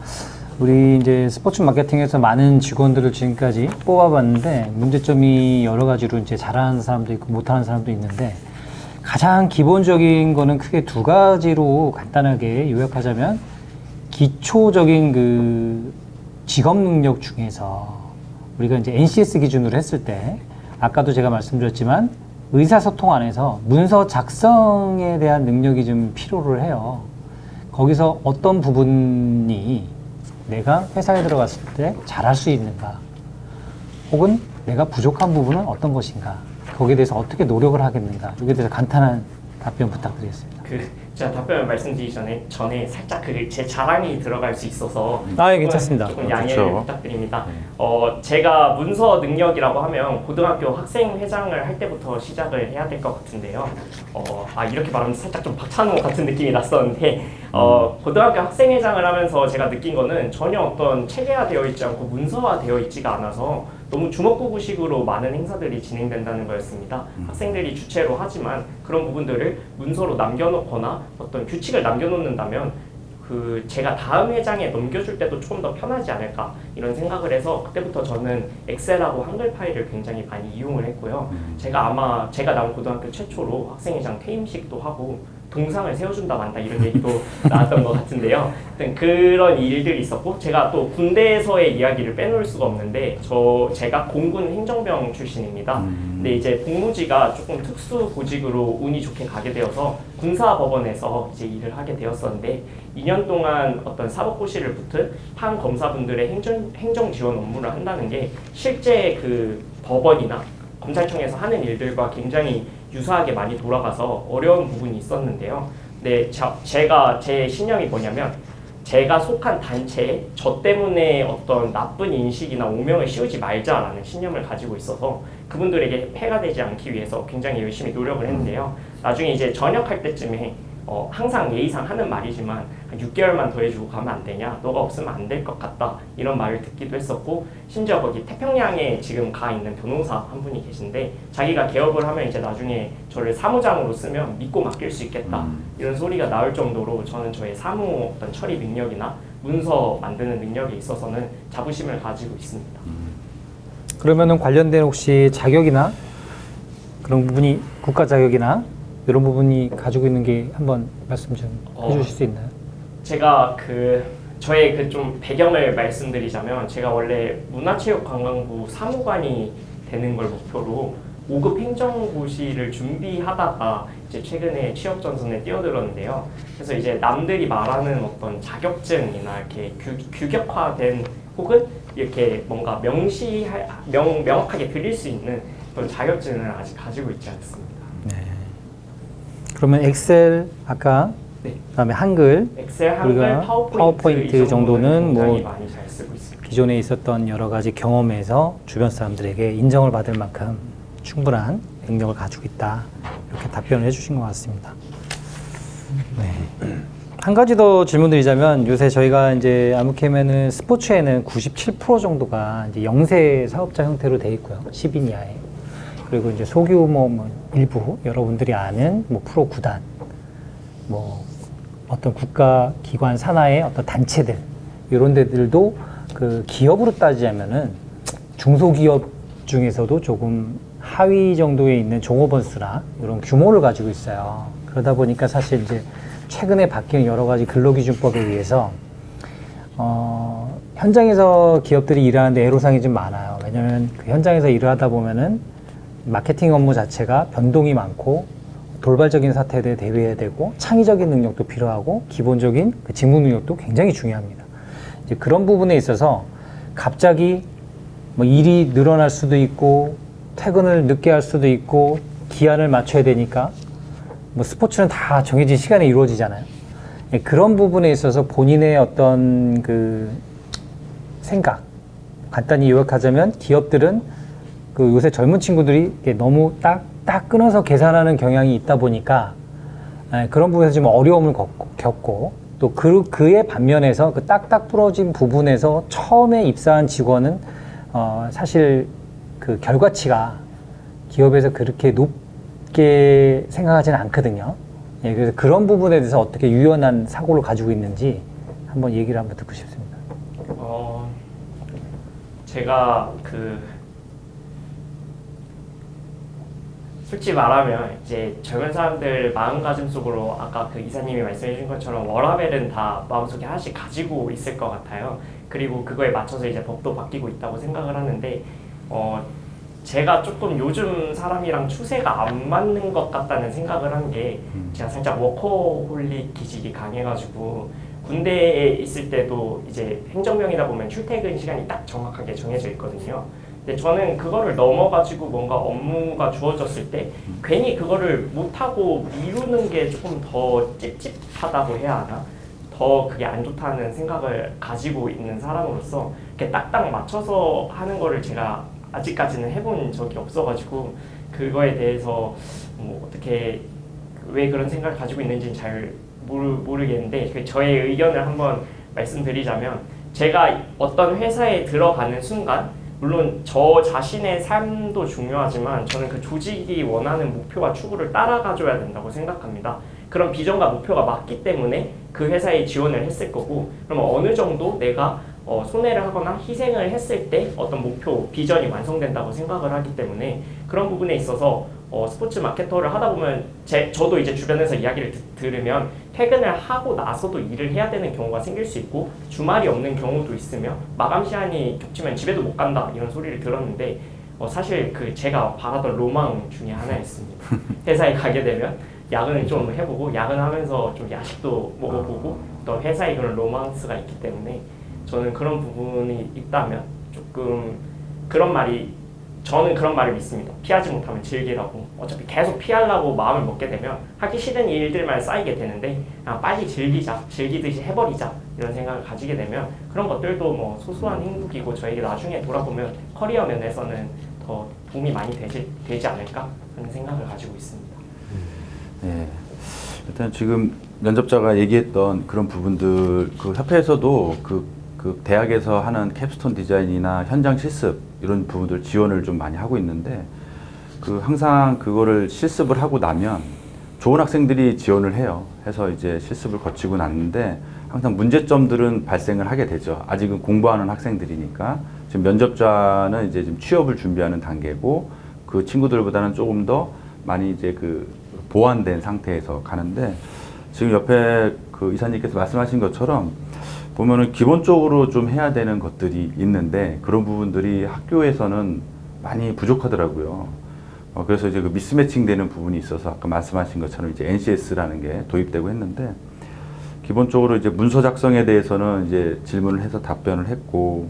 우리 이제 스포츠 마케팅에서 많은 직원들을 지금까지 뽑아봤는데 문제점이 여러 가지로 이제 잘하는 사람도 있고 못하는 사람도 있는데 가장 기본적인 거는 크게 두 가지로 간단하게 요약하자면 기초적인 그 직업 능력 중에서 우리가 이제 NCS 기준으로 했을 때 아까도 제가 말씀드렸지만 의사소통 안에서 문서 작성에 대한 능력이 좀 필요를 해요. 거기서 어떤 부분이 내가 회사에 들어갔을 때 잘할 수 있는가 혹은 내가 부족한 부분은 어떤 것인가 거기에 대해서 어떻게 노력을 하겠는가 여기에 대해서 간단한 답변 부탁드리겠습니다.
제가 답변을 말씀드리기 전에 살짝 제 자랑이 들어갈 수 있어서
예, 괜찮습니다.
조금 양해를
그렇죠.
부탁드립니다. 제가 문서 능력이라고 하면 고등학교 학생회장을 할 때부터 시작을 해야 될 것 같은데요. 이렇게 말하면 살짝 좀 박찬호 같은 느낌이 났었는데 고등학교 학생회장을 하면서 제가 느낀 거는 전혀 어떤 체계화되어 있지 않고 문서화되어 있지가 않아서 너무 주먹구구식으로 많은 행사들이 진행된다는 거였습니다. 학생들이 주최로 하지만 그런 부분들을 문서로 남겨놓거나 어떤 규칙을 남겨놓는다면 제가 다음 회장에 넘겨줄 때도 조금 더 편하지 않을까 이런 생각을 해서 그때부터 저는 엑셀하고 한글 파일을 굉장히 많이 이용을 했고요. 제가 나온 고등학교 최초로 학생회장 퇴임식도 하고 동상을 세워준다 만다 이런 얘기도 나왔던 것 같은데요. 하여튼 그런 일들이 있었고 제가 또 군대에서의 이야기를 빼놓을 수가 없는데 제가 공군 행정병 출신입니다. 근데 이제 복무지가 조금 특수 보직으로 운이 좋게 가게 되어서 군사법원에서 이제 일을 하게 되었었는데 2년 동안 어떤 사법고시를 붙은 판 검사분들의 행정 지원 업무를 한다는 게 실제 그 법원이나 검찰청에서 하는 일들과 굉장히 유사하게 많이 돌아가서 어려운 부분이 있었는데요. 근데 제 신념이 뭐냐면 제가 속한 단체에 저 때문에 어떤 나쁜 인식이나 오명을 씌우지 말자라는 신념을 가지고 있어서 그분들에게 폐가 되지 않기 위해서 굉장히 열심히 노력을 했는데요. 나중에 이제 전역할 때쯤에 항상 예의상 하는 말이지만 한 6개월만 더 해주고 가면 안 되냐? 너가 없으면 안 될 것 같다. 이런 말을 듣기도 했었고, 심지어 거기 태평양에 지금 가 있는 변호사 한 분이 계신데 자기가 개업을 하면 이제 나중에 저를 사무장으로 쓰면 믿고 맡길 수 있겠다. 이런 소리가 나올 정도로 저는 저의 사무 어떤 처리 능력이나 문서 만드는 능력에 있어서는 자부심을 가지고 있습니다.
그러면은 관련된 혹시 자격이나 그런 부분이 국가 자격이나 이런 부분이 가지고 있는 게 한번 말씀 좀 해주실 수 있나요?
제가 저의 그 좀 배경을 말씀드리자면 제가 원래 문화체육관광부 사무관이 되는 걸 목표로 5급 행정고시를 준비하다가 이제 최근에 취업 전선에 뛰어들었는데요. 그래서 이제 남들이 말하는 어떤 자격증이나 이렇게 규격화된 혹은 이렇게 뭔가 명확하게 드릴 수 있는 그런 자격증을 아직 가지고 있지 않습니다.
그러면 엑셀 아까
네.
그다음에 한글
엑셀, 한글,
우리가
파워포인트
정도는
정도는
뭐
굉장히 많이 잘 쓰고 있습니다.
기존에 있었던 여러 가지 경험에서 주변 사람들에게 인정을 받을 만큼 충분한 능력을 가지고 있다. 이렇게 답변을 해주신 것 같습니다. 네. 한 가지 더 질문드리자면 요새 저희가 이제 아무캠에는 스포츠에는 97% 정도가 이제 영세 사업자 형태로 돼 있고요. 10인 이하에. 그리고 이제 소규모 뭐 일부 여러분들이 아는 뭐 프로 구단, 뭐 어떤 국가 기관 산하의 어떤 단체들 이런 데들도 그 기업으로 따지자면은 중소기업 중에서도 조금 하위 정도에 있는 종업원 수나 이런 규모를 가지고 있어요. 그러다 보니까 사실 이제 최근에 바뀐 여러 가지 근로기준법에 의해서 현장에서 기업들이 일하는데 애로사항이 좀 많아요. 왜냐하면 그 현장에서 일을 하다 보면은 마케팅 업무 자체가 변동이 많고 돌발적인 사태에 대해 대비해야 되고 창의적인 능력도 필요하고 기본적인 그 직무 능력도 굉장히 중요합니다. 이제 그런 부분에 있어서 갑자기 뭐 일이 늘어날 수도 있고 퇴근을 늦게 할 수도 있고 기한을 맞춰야 되니까 뭐 스포츠는 다 정해진 시간에 이루어지잖아요. 그런 부분에 있어서 본인의 어떤 그 생각, 간단히 요약하자면 기업들은 그 요새 젊은 친구들이 너무 딱 끊어서 계산하는 경향이 있다 보니까 그런 부분에서 좀 어려움을 겪고 또 그의 반면에서 그 딱딱 부러진 부분에서 처음에 입사한 직원은 사실 그 결과치가 기업에서 그렇게 높게 생각하지는 않거든요. 예, 그래서 그런 부분에 대해서 어떻게 유연한 사고를 가지고 있는지 한번 얘기를 한번 듣고 싶습니다.
제가 솔직히 말하면 이제 젊은 사람들 마음가짐 속으로 아까 그 이사님이 말씀해 주신 것처럼 워라밸은 다 마음속에 하나씩 가지고 있을 것 같아요. 그리고 그거에 맞춰서 이제 법도 바뀌고 있다고 생각을 하는데 제가 조금 요즘 사람이랑 추세가 안 맞는 것 같다는 생각을 한 게 제가 살짝 워커홀릭 기질이 강해가지고 군대에 있을 때도 이제 행정병이다 보면 출퇴근 시간이 딱 정확하게 정해져 있거든요. 근데 저는 그거를 넘어가지고 뭔가 업무가 주어졌을 때 괜히 그거를 못하고 미루는 게 조금 더 찝찝하다고 해야 하나? 더 그게 안 좋다는 생각을 가지고 있는 사람으로서 이렇게 딱딱 맞춰서 하는 거를 제가 아직까지는 해본 적이 없어가지고 그거에 대해서 뭐 어떻게 왜 그런 생각을 가지고 있는지는 잘 모르겠는데 저의 의견을 한번 말씀드리자면 제가 어떤 회사에 들어가는 순간 물론 저 자신의 삶도 중요하지만 저는 그 조직이 원하는 목표와 추구를 따라가줘야 된다고 생각합니다. 그런 비전과 목표가 맞기 때문에 그 회사에 지원을 했을 거고 그러면 어느 정도 내가 손해를 하거나 희생을 했을 때 어떤 목표, 비전이 완성된다고 생각을 하기 때문에 그런 부분에 있어서 스포츠 마케터를 하다 보면 저도 이제 주변에서 이야기를 들으면 퇴근을 하고 나서도 일을 해야 되는 경우가 생길 수 있고 주말이 없는 경우도 있으며 마감 시간이 겹치면 집에도 못 간다 이런 소리를 들었는데 사실 제가 바라던 로망 중에 하나였습니다. 회사에 가게 되면 야근을 좀 해보고 야근하면서 좀 야식도 먹어보고 또 회사에 그런 로망스가 있기 때문에 저는 그런 부분이 있다면 조금 저는 그런 말을 믿습니다. 피하지 못하면 즐기라고. 어차피 계속 피하려고 마음을 먹게 되면 하기 싫은 일들만 쌓이게 되는데 그냥 빨리 즐기자, 즐기듯이 해버리자 이런 생각을 가지게 되면 그런 것들도 뭐 소소한 행복이고 저에게 나중에 돌아보면 커리어 면에서는 더 도움이 많이 되지 않을까 하는 생각을 가지고 있습니다.
예. 일단 지금 면접자가 얘기했던 그런 부분들, 그 협회에서도 그 대학에서 하는 캡스톤 디자인이나 현장 실습 이런 부분들 지원을 좀 많이 하고 있는데, 그 항상 그거를 실습을 하고 나면 좋은 학생들이 지원을 해요. 해서 이제 실습을 거치고 났는데 항상 문제점들은 발생을 하게 되죠. 아직은 공부하는 학생들이니까. 지금 면접자는 이제 지금 취업을 준비하는 단계고, 그 친구들보다는 조금 더 많이 이제 그 보완된 상태에서 가는데, 지금 옆에 그 이사님께서 말씀하신 것처럼 보면은 기본적으로 좀 해야 되는 것들이 있는데, 그런 부분들이 학교에서는 많이 부족하더라고요. 그래서 이제 그 미스매칭 되는 부분이 있어서 아까 말씀하신 것처럼 이제 NCS라는 게 도입되고 했는데, 기본적으로 이제 문서 작성에 대해서는 이제 질문을 해서 답변을 했고,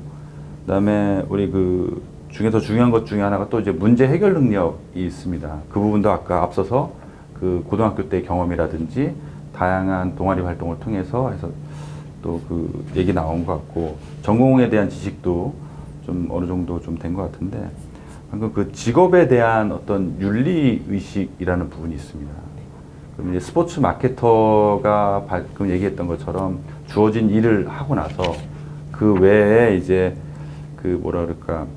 그다음에 우리 그 중에서 중요한 것 중에 하나가 또 이제 문제 해결 능력이 있습니다. 그 부분도 아까 앞서서 그 고등학교 때 경험이라든지 다양한 동아리 활동을 통해서 해서 또 그 얘기 나온 것 같고, 전공에 대한 지식도 좀 어느 정도 좀 된 것 같은데, 방금 그 직업에 대한 어떤 윤리 의식이라는 부분이 있습니다. 그럼 이제 스포츠 마케터가 방금 얘기했던 것처럼 주어진 일을 하고 나서 그 외에 이제 그 뭐라 그럴까,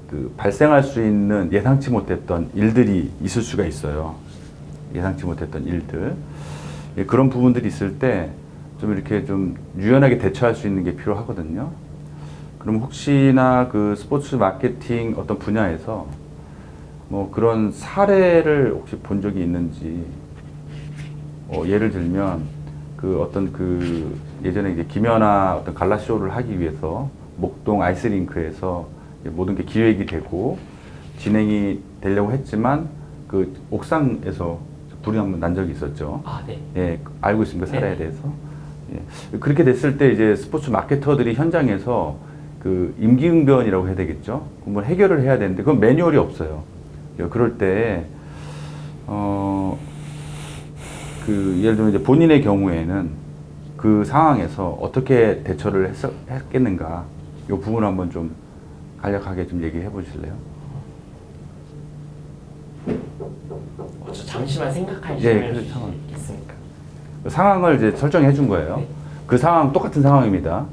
그 발생할 수 있는 예상치 못했던 일들이 있을 수가 있어요. 예상치 못했던 일들. 예, 그런 부분들이 있을 때 좀 이렇게 좀 유연하게 대처할 수 있는 게 필요하거든요. 그럼 혹시나 그 스포츠 마케팅 어떤 분야에서 뭐 그런 사례를 혹시 본 적이 있는지, 예를 들면 그 어떤 그 예전에 이제 김연아 어떤 갈라쇼를 하기 위해서 목동 아이스링크에서 모든 게 기획이 되고 진행이 되려고 했지만 그 옥상에서 불이 한번 난 적이 있었죠.
아, 네.
예, 알고 있습니다. 사례에
네.
대해서. 예. 그렇게 됐을 때 이제 스포츠 마케터들이 현장에서 그 임기응변이라고 해야 되겠죠. 그걸 해결을 해야 되는데 그건 매뉴얼이 없어요. 그럴 때 그 예를 들면 이제 본인의 경우에는 그 상황에서 어떻게 대처를 했겠는가, 이 부분 한번 좀 간략하게 좀 얘기해 보실래요?
저 잠시만 생각할
예,
시간을
그렇죠.
주시겠습니까?
그 상황을 이제 설정해 준 거예요.
네.
그 상황 똑같은 상황입니다.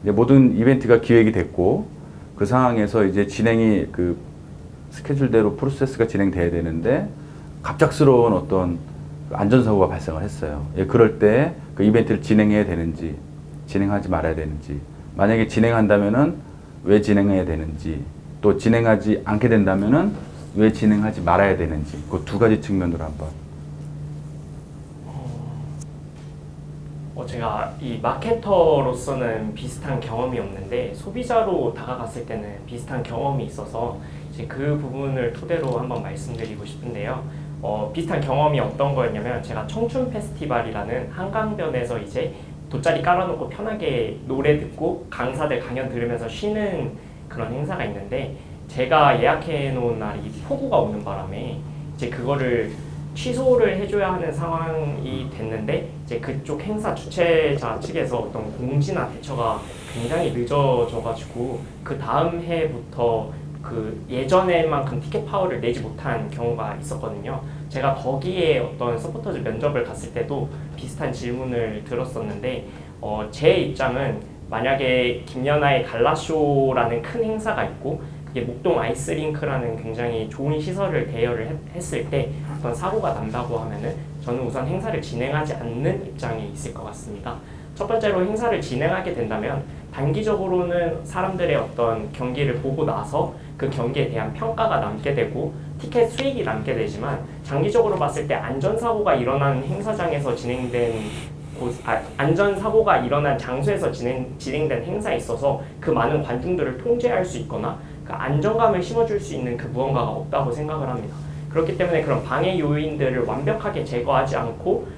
이제 모든 이벤트가 기획이 됐고 그 상황에서 이제 진행이 그 스케줄대로 프로세스가 진행돼야 되는데 갑작스러운 어떤 안전사고가 발생을 했어요. 예, 그럴 때 그 이벤트를 진행해야 되는지 진행하지 말아야 되는지, 만약에 진행한다면은 왜 진행해야 되는지, 또 진행하지 않게 된다면은 왜 진행하지 말아야 되는지, 그 두 가지 측면으로 한번.
제가 이 마케터로서는 비슷한 경험이 없는데 소비자로 다가갔을 때는 비슷한 경험이 있어서 이제 그 부분을 토대로 한번 말씀드리고 싶은데요. 비슷한 경험이 어떤 거였냐면, 제가 청춘 페스티벌이라는 한강변에서 이제 돗자리 깔아놓고 편하게 노래 듣고 강사들 강연 들으면서 쉬는 그런 행사가 있는데, 제가 예약해 놓은 날이 폭우가 오는 바람에 이제 그거를 취소를 해줘야 하는 상황이 됐는데, 이제 그쪽 행사 주최자 측에서 어떤 공지나 대처가 굉장히 늦어져가지고 그 다음 해부터 그 예전에만큼 티켓 파워를 내지 못한 경우가 있었거든요. 제가 거기에 어떤 서포터즈 면접을 갔을 때도 비슷한 질문을 들었었는데, 제 입장은 만약에 김연아의 갈라쇼라는 큰 행사가 있고 그게 목동 아이스링크라는 굉장히 좋은 시설을 대여를 했을 때 어떤 사고가 난다고 하면은 저는 우선 행사를 진행하지 않는 입장에 있을 것 같습니다. 첫 번째로 행사를 진행하게 된다면 단기적으로는 사람들의 어떤 경기를 보고 나서 그 경기에 대한 평가가 남게 되고 티켓 수익이 남게 되지만, 장기적으로 봤을 때 안전사고가 일어난 행사장에서 진행된 안전사고가 일어난 장소에서 진행된 행사에 있어서 그 많은 관중들을 통제할 수 있거나 그 안정감을 심어줄 수 있는 그 무언가가 없다고 생각을 합니다. 그렇기 때문에 그런 방해 요인들을 완벽하게 제거하지 않고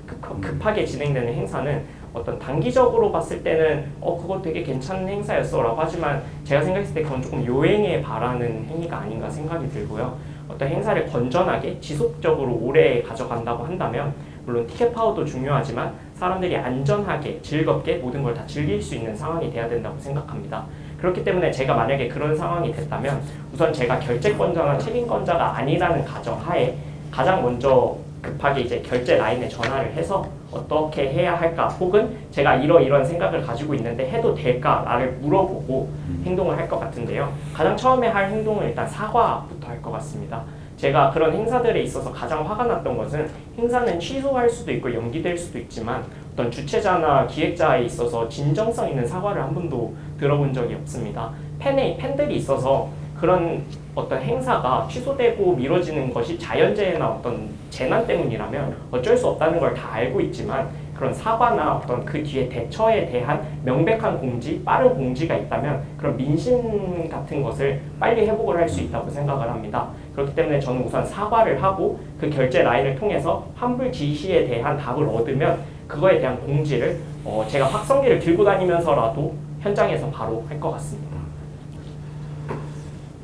급하게 진행되는 행사는 어떤 단기적으로 봤을 때는 그거 되게 괜찮은 행사였어 라고 하지만, 제가 생각했을 때 그건 조금 요행에 바라는 행위가 아닌가 생각이 들고요. 어떤 행사를 건전하게 지속적으로 오래 가져간다고 한다면 물론 티켓 파워도 중요하지만 사람들이 안전하게 즐겁게 모든 걸 다 즐길 수 있는 상황이 돼야 된다고 생각합니다. 그렇기 때문에 제가 만약에 그런 상황이 됐다면 우선 제가 결재권자나 책임권자가 아니라는 가정하에 가장 먼저 급하게 이제 결제 라인에 전화를 해서 어떻게 해야 할까, 혹은 제가 이런 생각을 가지고 있는데 해도 될까를 물어보고 행동을 할 것 같은데요. 가장 처음에 할 행동은 일단 사과부터 할 것 같습니다. 제가 그런 행사들에 있어서 가장 화가 났던 것은 행사는 취소할 수도 있고 연기될 수도 있지만 어떤 주최자나 기획자에 있어서 진정성 있는 사과를 한 번도 들어본 적이 없습니다. 팬들이 있어서 그런 어떤 행사가 취소되고 미뤄지는 것이 자연재해나 어떤 재난 때문이라면 어쩔 수 없다는 걸 다 알고 있지만 그런 사과나 어떤 그 뒤에 대처에 대한 명백한 공지, 빠른 공지가 있다면 그런 민심 같은 것을 빨리 회복을 할 수 있다고 생각을 합니다. 그렇기 때문에 저는 우선 사과를 하고 그 결제 라인을 통해서 환불 지시에 대한 답을 얻으면 그거에 대한 공지를 제가 확성기를 들고 다니면서라도 현장에서 바로 할 것 같습니다.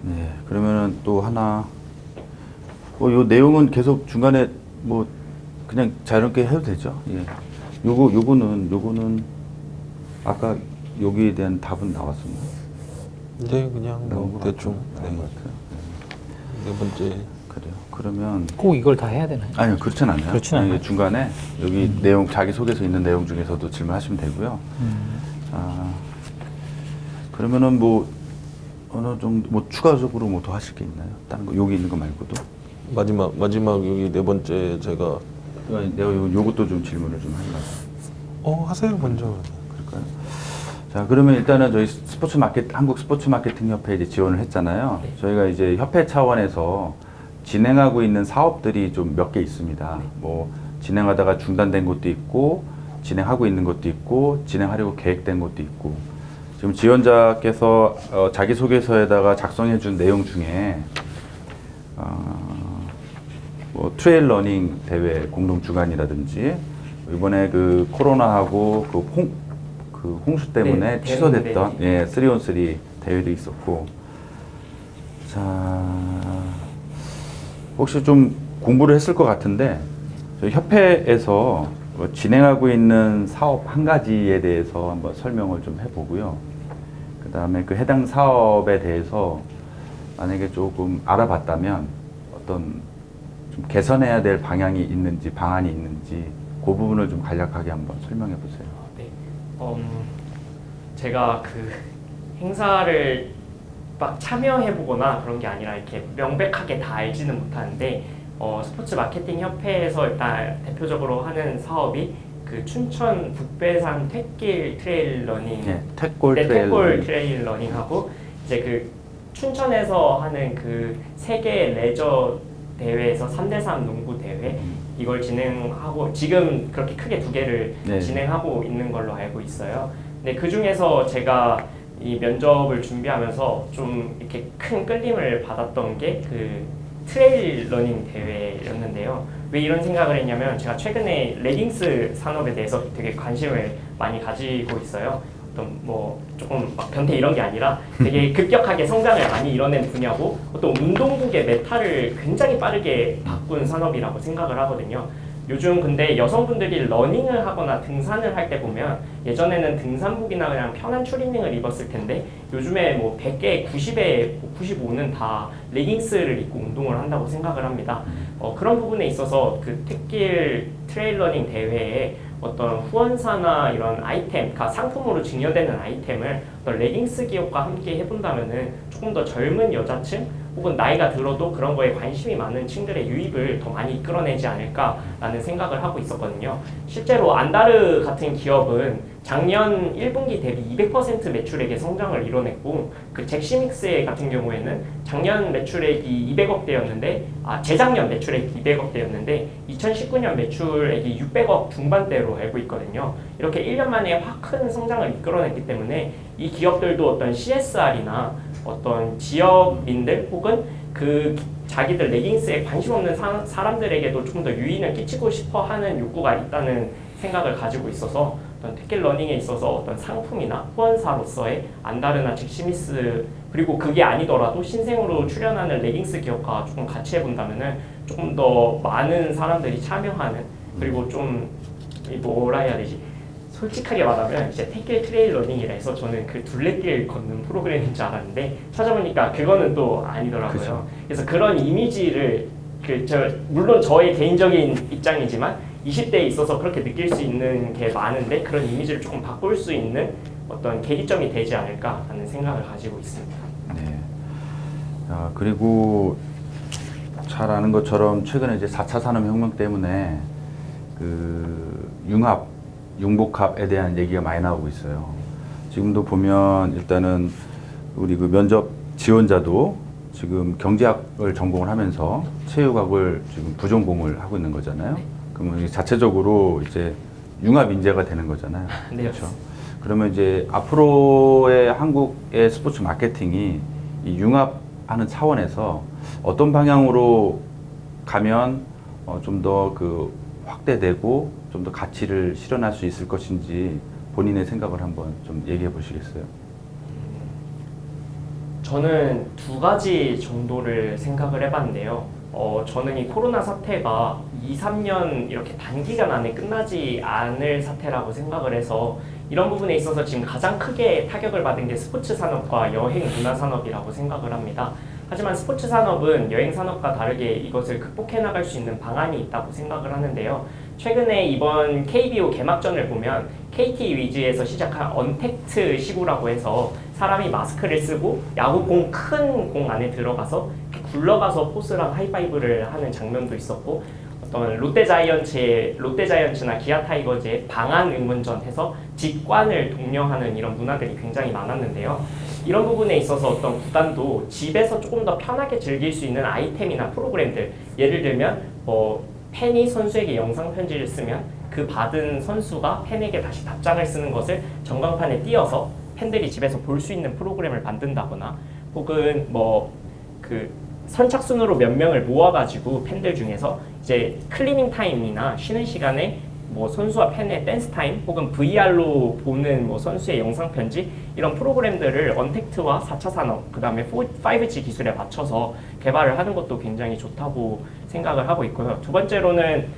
네, 그러면은 또 하나, 요 내용은 계속 중간에 뭐 그냥 자유롭게 해도 되죠. 예. 요거는 아까 여기에 대한 답은 나왔습니다.
네, 그냥
나온 것
대충.
같아요.
네.
나온 것 같아요.
네 번째.
그래요. 그러면
꼭 이걸 다 해야 되나요?
아니요, 그렇진 않아요.
그렇진 않아요.
이게 중간에 여기 내용 자기 소개서 있는 내용 중에서도 질문하시면 되고요. 그러면은 뭐 어느 정도 뭐 추가적으로 뭐 더 하실 게 있나요? 다른 거 여기 있는 거 말고도?
마지막 여기 네 번째 제가
내가 요것도 좀 질문을 좀 하려고.
하세요 먼저.
그럴까요? 자, 그러면 일단은 저희 한국 스포츠 마케팅 협회에 이제 지원을 했잖아요.
네.
저희가 이제 협회 차원에서 진행하고 있는 사업들이 좀 몇 개 있습니다.
네.
뭐 진행하다가 중단된 것도 있고, 진행하고 있는 것도 있고, 진행하려고 계획된 것도 있고. 지금 지원자께서 자기소개서에다가 작성해준 내용 중에 뭐 트레일 러닝 대회 공동 주관이라든지 이번에 그 코로나하고 그 홍수 때문에
네,
취소됐던
네.
3on3 대회도 있었고. 자, 혹시 좀 공부를 했을 것 같은데 저희 협회에서 뭐 진행하고 있는 사업 한 가지에 대해서 한번 설명을 좀 해보고요. 그 다음에 그 해당 사업에 대해서 만약에 조금 알아봤다면 어떤 좀 개선해야 될 방향이 있는지 방안이 있는지 그 부분을 좀 간략하게 한번 설명해 보세요.
네. 제가 그 행사를 막 참여해보거나 그런 게 아니라 이렇게 명백하게 다 알지는 못하는데 스포츠 마케팅 협회에서 일단 대표적으로 하는 사업이 그 춘천 북배산 택길 트레일 러닝,
네, 택골
네,
트레일
택골
러닝.
트레일 러닝하고 이제 그 춘천에서 하는 그 세계 레저 대회에서 3대3 농구 대회 이걸 진행하고 지금 그렇게 크게 두 개를
네.
진행하고 있는 걸로 알고 있어요. 근데 그 중에서 제가 이 면접을 준비하면서 좀 이렇게 큰 끌림을 받았던 게 그 트레일 러닝 대회였는데요. 왜 이런 생각을 했냐면 제가 최근에 레깅스 산업에 대해서 되게 관심을 많이 가지고 있어요. 어떤 뭐 조금 막 변태 이런 게 아니라 되게 급격하게 성장을 많이 이뤄낸 분야고 어떤 운동복의 메타를 굉장히 빠르게 바꾼 산업이라고 생각을 하거든요. 요즘 근데 여성분들이 러닝을 하거나 등산을 할 때 보면 예전에는 등산복이나 그냥 편한 추리닝을 입었을 텐데 요즘에 뭐 100개에 90에 95는 다 레깅스를 입고 운동을 한다고 생각을 합니다. 그런 부분에 있어서 그 택길 트레일 러닝 대회에 어떤 후원사나 이런 아이템, 그러니까 상품으로 증여되는 아이템을 어떤 레깅스 기업과 함께 해본다면은 조금 더 젊은 여자층 혹은 나이가 들어도 그런 거에 관심이 많은 층들의 유입을 더 많이 이끌어내지 않을까라는 생각을 하고 있었거든요. 실제로 안다르 같은 기업은 작년 1분기 대비 200% 매출액의 성장을 이뤄냈고 그 잭시믹스 같은 경우에는 작년 매출액이 200억대였는데 재작년 매출액이 200억대였는데 2019년 매출액이 600억 중반대로 알고 있거든요. 이렇게 1년 만에 확 큰 성장을 이끌어냈기 때문에 이 기업들도 어떤 CSR이나 어떤 지역민들 혹은 그 자기들 레깅스에 관심 없는 사람들에게도 조금 더 유인을 끼치고 싶어 하는 욕구가 있다는 생각을 가지고 있어서 어떤 택길 러닝에 있어서 어떤 상품이나 후원사로서의 안다르나 잭시미스 그리고 그게 아니더라도 신생으로 출연하는 레깅스 기업과 조금 같이 해본다면은 조금 더 많은 사람들이 참여하는 그리고 좀 뭐라 해야 되지 솔직하게 말하면 이제 태길 트레일 러닝이라 해서 저는 그 둘레길 걷는 프로그램인 줄 알았는데 찾아보니까 그거는 또 아니더라고요.
그쵸.
그래서 그런 이미지를 물론 저의 개인적인 입장이지만 20대에 있어서 그렇게 느낄 수 있는 게 많은데 그런 이미지를 조금 바꿀 수 있는 어떤 계기점이 되지 않을까 하는 생각을 가지고 있습니다.
네. 그리고 잘 아는 것처럼 최근에 이제 4차 산업혁명 때문에 그 융복합에 대한 얘기가 많이 나오고 있어요. 지금도 보면 일단은 우리 그 면접 지원자도 지금 경제학을 전공을 하면서 체육학을 지금 부전공을 하고 있는 거잖아요. 그러면 자체적으로 이제 융합 인재가 되는 거잖아요.
네,
그렇죠. 그러면 이제 앞으로의 한국의 스포츠 마케팅이 이 융합하는 차원에서 어떤 방향으로 가면 좀 더 그 확대되고 좀 더 가치를 실현할 수 있을 것인지 본인의 생각을 한번 좀 얘기해 보시겠어요?
저는 두 가지 정도를 생각을 해봤는데요. 저는 이 코로나 사태가 2, 3년 이렇게 단기간 안에 끝나지 않을 사태라고 생각을 해서 이런 부분에 있어서 지금 가장 크게 타격을 받은 게 스포츠 산업과 여행 문화 산업이라고 생각을 합니다. 하지만 스포츠 산업은 여행 산업과 다르게 이것을 극복해 나갈 수 있는 방안이 있다고 생각을 하는데요. 최근에 이번 KBO 개막전을 보면 KT 위즈에서 시작한 언택트 시구라고 해서 사람이 마스크를 쓰고 야구공 큰 공 안에 들어가서 이렇게 굴러가서 포스랑 하이파이브를 하는 장면도 있었고 어떤 롯데자이언츠나 기아 타이거즈의 방한 응원전 해서 직관을 독려하는 이런 문화들이 굉장히 많았는데요. 이런 부분에 있어서 어떤 구단도 집에서 조금 더 편하게 즐길 수 있는 아이템이나 프로그램들, 예를 들면 팬이 선수에게 영상 편지를 쓰면 그 받은 선수가 팬에게 다시 답장을 쓰는 것을 전광판에 띄어서 팬들이 집에서 볼 수 있는 프로그램을 만든다거나 혹은 선착순으로 몇 명을 모아가지고 팬들 중에서 이제 클리닝 타임이나 쉬는 시간에 선수와 팬의 댄스 타임 혹은 VR로 보는 선수의 영상 편지 이런 프로그램들을 언택트와 4차 산업 그 다음에 5G 기술에 맞춰서 개발을 하는 것도 굉장히 좋다고 생각을 하고 있고요. 두 번째로는